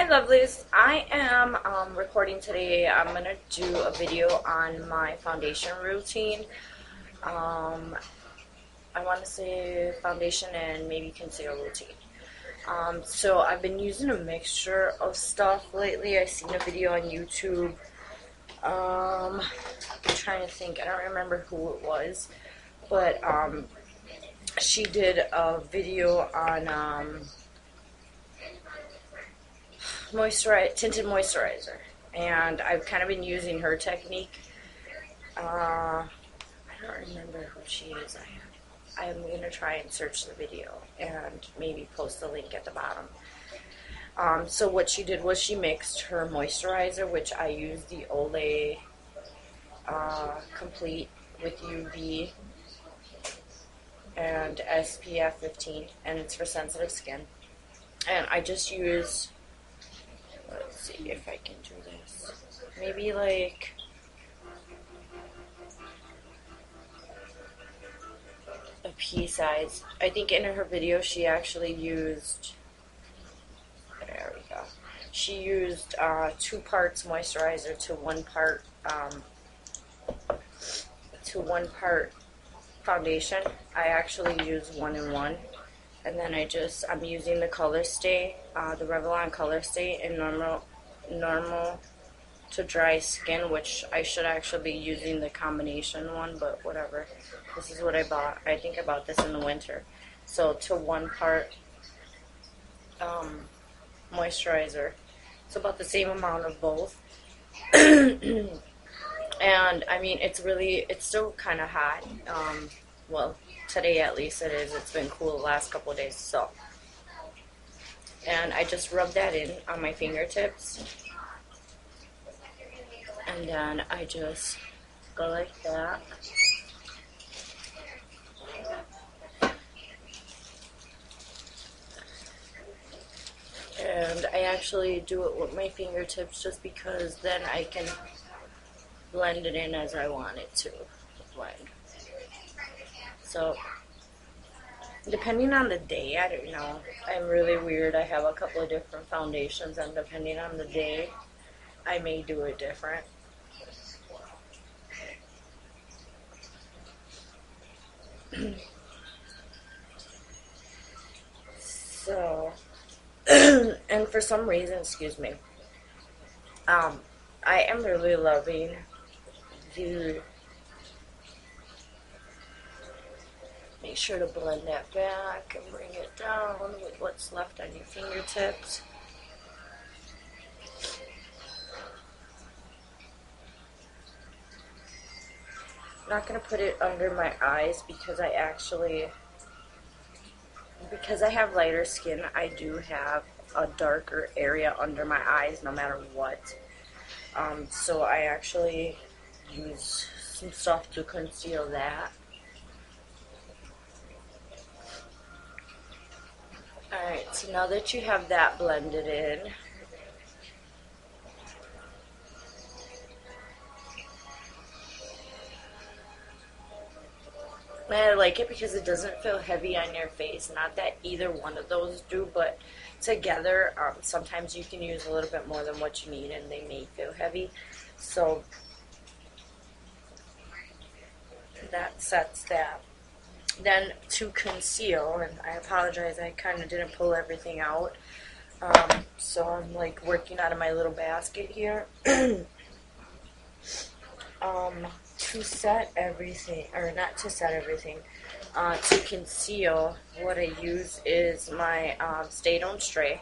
Hi lovelies, I am recording today. I'm going to do a video on my foundation routine. I want to say foundation and maybe conceal routine. So I've been using a mixture of stuff lately. I seen a video on YouTube. I'm trying to think, I don't remember who it was, but she did a video on tinted moisturizer, and I've kind of been using her technique. I don't remember who she is. I'm going to try and search the video and maybe post the link at the bottom. So what she did was she mixed her moisturizer, which I use the Olay Complete with UV and SPF 15, and it's for sensitive skin. And I just use, let's see if I can do this, maybe like a pea size. I think in her video she actually used, there we go, she used 2 parts moisturizer to 1 part foundation. I actually use 1 and 1, and then I'm using the Color Stay, the Revlon Color Stay in normal to dry skin, which I should actually be using the combination one, but whatever. This is what I bought. I think I bought this in the winter. So to 1 part moisturizer. It's about the same amount of both. And I mean, it's still kind of hot. Well, today at least it is. It's been cool the last couple of days. So, and I just rub that in on my fingertips, and then I just go like that. And I actually do it with my fingertips just because then I can blend it in as I want it to blend. So, depending on the day, I don't know. I'm really weird. I have a couple of different foundations, and depending on the day, I may do it different. So, and for some reason, excuse me, I am really loving the, make sure to blend that back and bring it down with what's left on your fingertips. I'm not going to put it under my eyes because I have lighter skin, I do have a darker area under my eyes no matter what. So I actually use some stuff to conceal that. Alright, so now that you have that blended in, and I like it because it doesn't feel heavy on your face. Not that either one of those do, but together, sometimes you can use a little bit more than what you need and they may feel heavy. So that sets that. Then to conceal, and I apologize, I kind of didn't pull everything out. So I'm like working out of my little basket here. To set everything, or not to set everything, to conceal, what I use is my Stay Don't Stray.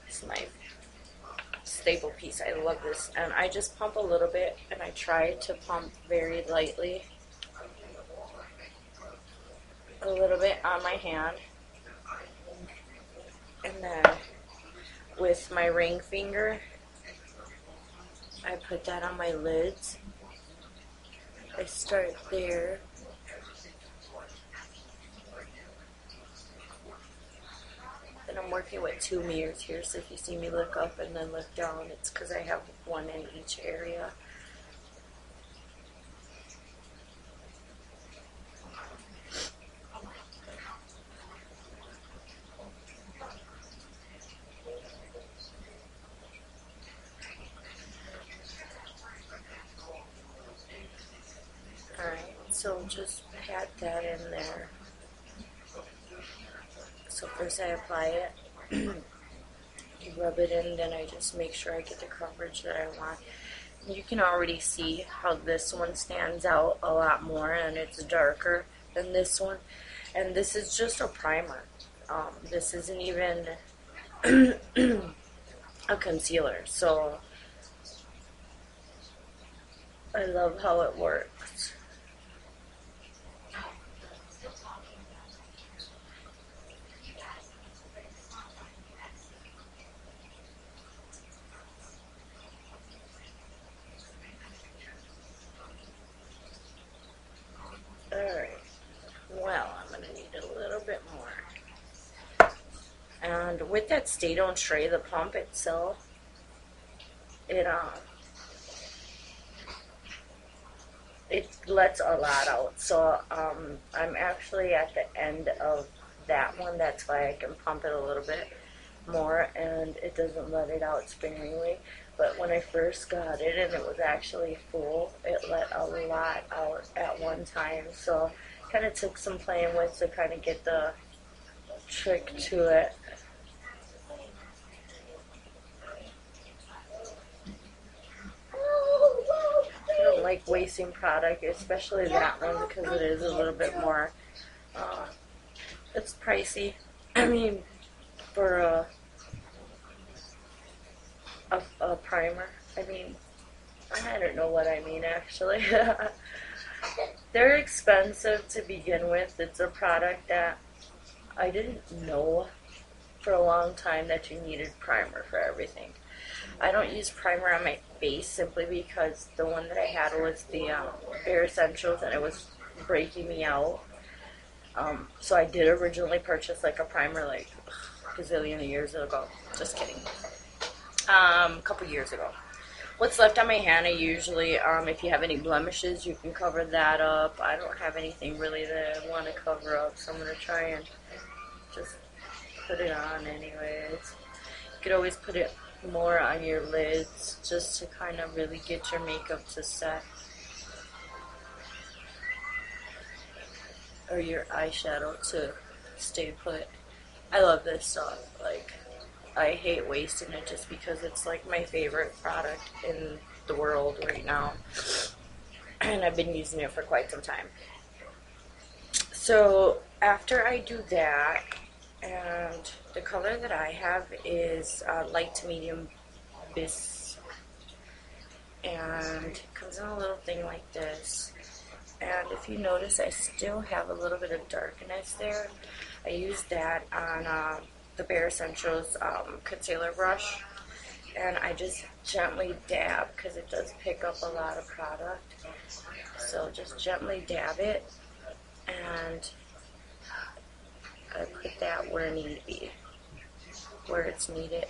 It's my staple piece. I love this. And I just pump a little bit, and I try to pump very lightly. A little bit on my hand. And then with my ring finger, I put that on my lids. I start there. And I'm working with 2 mirrors here, so if you see me look up and then look down, it's because I have one in each area. just pat that in there. So first I apply it, you rub it in, then I just make sure I get the coverage that I want. You can already see how this one stands out a lot more and it's darker than this one. And this is just a primer. This isn't even a concealer. So I love how it works. Alright, well, I'm going to need a little bit more. And with that Stay Don't Stray, the pump itself, it lets a lot out. So I'm actually at the end of that one. That's why I can pump it a little bit more, and it doesn't let it out sparingly. But when I first got it and it was actually full, it let a lot out at one time. So kind of took some playing with to kind of get the trick to it. I don't like wasting product, especially that one, because it is a little bit more, it's pricey. I mean, for a primer. I mean, I don't know what I mean actually. They're expensive to begin with. It's a product that I didn't know for a long time that you needed primer for everything. I don't use primer on my face simply because the one that I had was the Bare Essentials and it was breaking me out. So I did originally purchase like a primer like a gazillion years ago. Just kidding. A couple years ago. What's left on my hand, I usually, if you have any blemishes, you can cover that up. I don't have anything really that I want to cover up, so I'm going to try and just put it on anyways. You could always put it more on your lids just to kind of really get your makeup to set. Or your eyeshadow to stay put. I love this stuff. Like, I hate wasting it just because it's like my favorite product in the world right now. And I've been using it for quite some time. So after I do that, and the color that I have is light to medium bis, and it comes in a little thing like this. And if you notice, I still have a little bit of darkness there. I use that on the Bare Essentials concealer brush, and I just gently dab because it does pick up a lot of product. So just gently dab it, and I put that where it needs to be, where it's needed.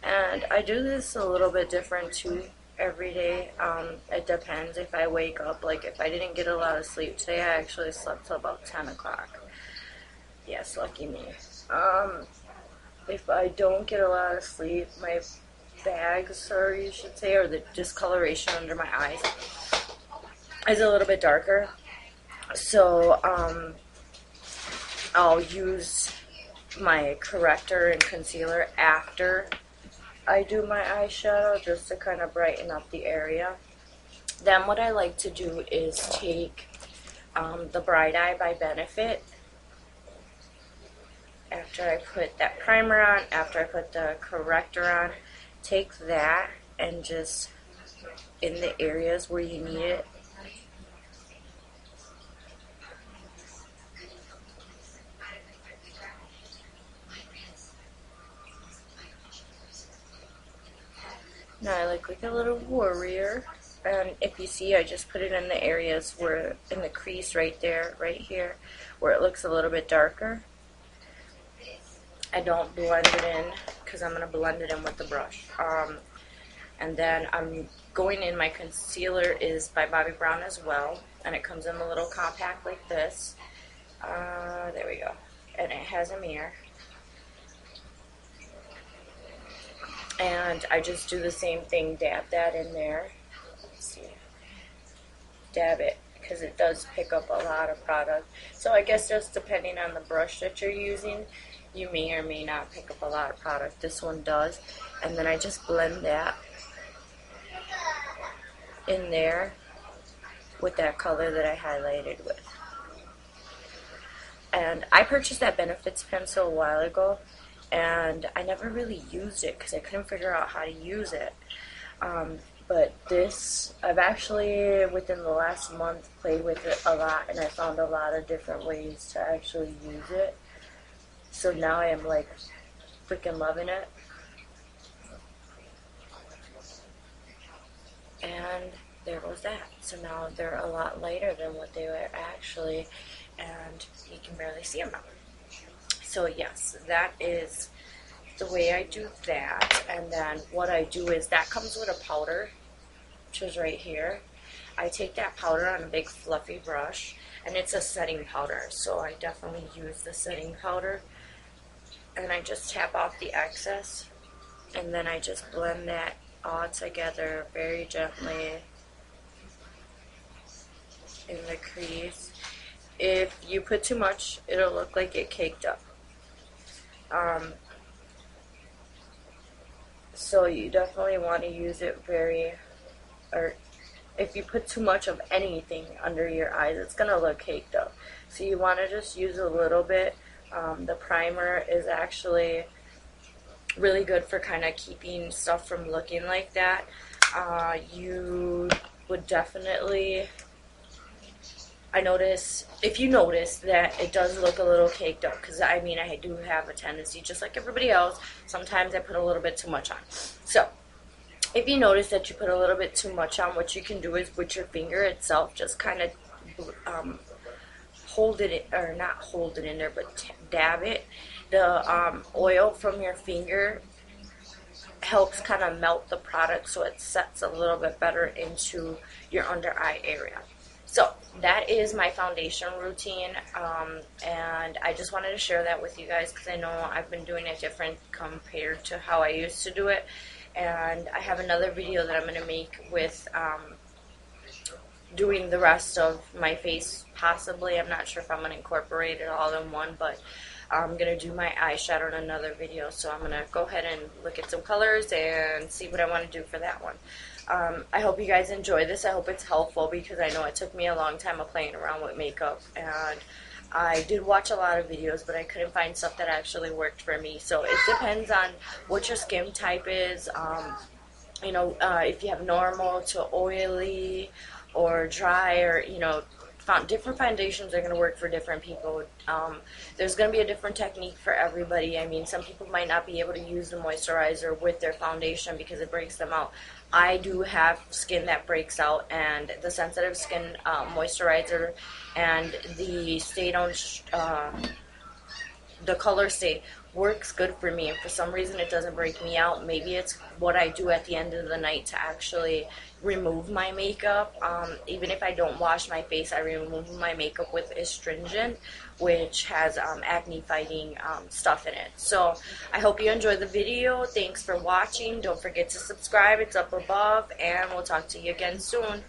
And I do this a little bit different too every day. It depends if I wake up. Like if I didn't get a lot of sleep today, I actually slept till about 10 o'clock. Yes, lucky me. If I don't get a lot of sleep, my bags, or you should say, or the discoloration under my eyes is a little bit darker. So I'll use my corrector and concealer after I do my eyeshadow just to kind of brighten up the area. Then what I like to do is take the Bright Eye by Benefit. After I put that primer on, after I put the corrector on, take that and just in the areas where you need it. Now I look like a little warrior, and if you see, I just put it in the areas where, in the crease right there, right here, where it looks a little bit darker. I don't blend it in because I'm going to blend it in with the brush. And then I'm going in, my concealer is by Bobbi Brown as well, and it comes in a little compact like this. There we go. And it has a mirror. And I just do the same thing, dab that in there. Let's see. Dab it, because it does pick up a lot of product. So I guess just depending on the brush that you're using, you may or may not pick up a lot of product. This one does. And then I just blend that in there with that color that I highlighted with. And I purchased that Benefits pencil a while ago, and I never really used it because I couldn't figure out how to use it. But this, I've actually, within the last month, played with it a lot, and I found a lot of different ways to actually use it. So now I am like freaking loving it. And there goes that. So now they're a lot lighter than what they were actually, and you can barely see them now. So yes, that is the way I do that. And then what I do is, that comes with a powder, which is right here. I take that powder on a big fluffy brush, and it's a setting powder, so I definitely use the setting powder. And I just tap off the excess, and then I just blend that all together very gently in the crease. If you put too much, it'll look like it caked up. So you definitely want to use it or if you put too much of anything under your eyes, it's going to look caked up. So you want to just use a little bit. The primer is actually really good for kind of keeping stuff from looking like that. You would definitely, if you notice that it does look a little caked up, because I mean, I do have a tendency, just like everybody else, sometimes I put a little bit too much on. So if you notice that you put a little bit too much on, what you can do is with your finger itself, just kind of hold it, or not hold it in there, but dab it. The oil from your finger helps kind of melt the product, so it sets a little bit better into your under eye area. So that is my foundation routine, and I just wanted to share that with you guys because I know I've been doing it different compared to how I used to do it. And I have another video that I'm going to make with doing the rest of my face, possibly. I'm not sure if I'm going to incorporate it all in one, but I'm going to do my eyeshadow in another video. So I'm going to go ahead and look at some colors and see what I want to do for that one. I hope you guys enjoy this. I hope it's helpful, because I know it took me a long time of playing around with makeup, and I did watch a lot of videos, but I couldn't find stuff that actually worked for me. So it depends on what your skin type is. If you have normal to oily or dry, or different foundations are going to work for different people. There's going to be a different technique for everybody. I mean, some people might not be able to use the moisturizer with their foundation because it breaks them out. I do have skin that breaks out, and the sensitive skin moisturizer and the the color stay works good for me, and for some reason it doesn't break me out. Maybe it's what I do at the end of the night to actually remove my makeup. Even if I don't wash my face, I remove my makeup with astringent, which has acne fighting stuff in it. So I hope you enjoyed the video. Thanks for watching. Don't forget to subscribe. It's up above, and we'll talk to you again soon.